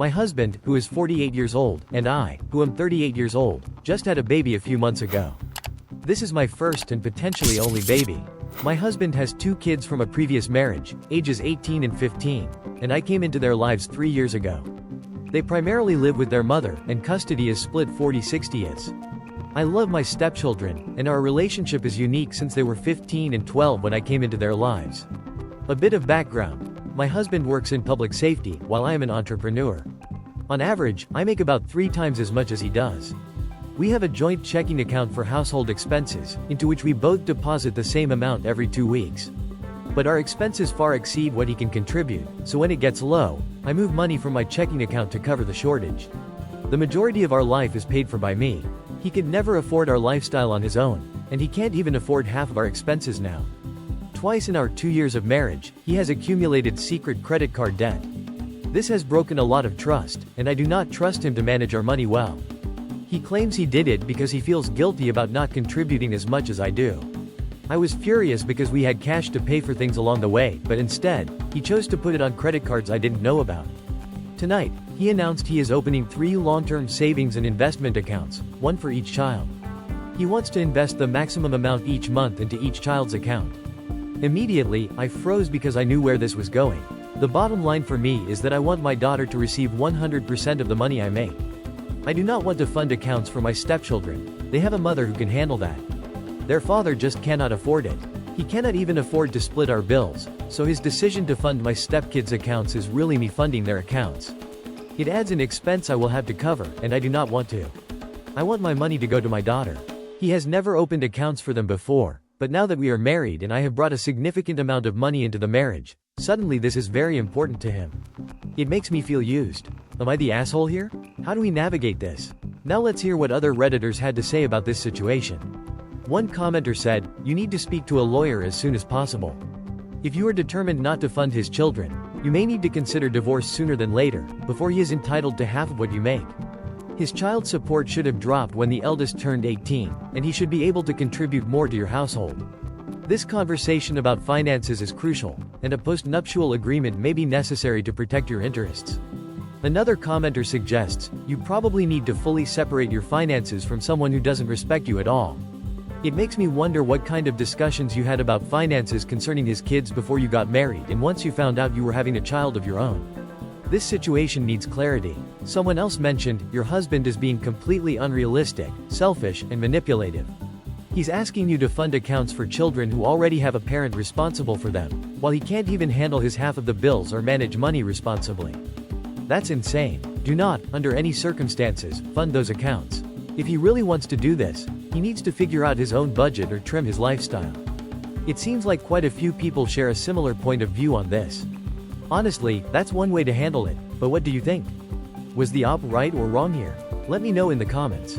My husband, who is 48 years old, and I, who am 38 years old, just had a baby a few months ago. This is my first and potentially only baby. My husband has 2 kids from a previous marriage, ages 18 and 15, and I came into their lives 3 years ago. They primarily live with their mother, and custody is split 40-60. I love my stepchildren, and our relationship is unique since they were 15 and 12 when I came into their lives. A bit of background. My husband works in public safety, while I am an entrepreneur. On average, I make about 3 times as much as he does. We have a joint checking account for household expenses, into which we both deposit the same amount every 2 weeks. But our expenses far exceed what he can contribute, so when it gets low, I move money from my checking account to cover the shortage. The majority of our life is paid for by me. He could never afford our lifestyle on his own, and he can't even afford half of our expenses now. Twice in our 2 years of marriage, he has accumulated secret credit card debt. This has broken a lot of trust, and I do not trust him to manage our money well. He claims he did it because he feels guilty about not contributing as much as I do. I was furious because we had cash to pay for things along the way, but instead, he chose to put it on credit cards I didn't know about. Tonight, he announced he is opening 3 long-term savings and investment accounts, 1 for each child. He wants to invest the maximum amount each month into each child's account. Immediately, I froze because I knew where this was going. The bottom line for me is that I want my daughter to receive 100% of the money I make. I do not want to fund accounts for my stepchildren. They have a mother who can handle that. Their father just cannot afford it. He cannot even afford to split our bills, so his decision to fund my stepkids' accounts is really me funding their accounts. It adds an expense I will have to cover, and I do not want to. I want my money to go to my daughter. He has never opened accounts for them before. But now that we are married and I have brought a significant amount of money into the marriage, suddenly this is very important to him. It makes me feel used. Am I the asshole here? How do we navigate this? Now let's hear what other Redditors had to say about this situation. One commenter said, "You need to speak to a lawyer as soon as possible. If you are determined not to fund his children, you may need to consider divorce sooner than later, before he is entitled to half of what you make. His child support should have dropped when the eldest turned 18, and he should be able to contribute more to your household. This conversation about finances is crucial, and a post-nuptial agreement may be necessary to protect your interests." Another commenter suggests, "You probably need to fully separate your finances from someone who doesn't respect you at all." It makes me wonder what kind of discussions you had about finances concerning his kids before you got married and once you found out you were having a child of your own. This situation needs clarity. Someone else mentioned, "Your husband is being completely unrealistic, selfish, and manipulative. He's asking you to fund accounts for children who already have a parent responsible for them, while he can't even handle his half of the bills or manage money responsibly. That's insane. Do not, under any circumstances, fund those accounts. If he really wants to do this, he needs to figure out his own budget or trim his lifestyle." It seems like quite a few people share a similar point of view on this. Honestly, that's one way to handle it, but what do you think? Was the op right or wrong here? Let me know in the comments.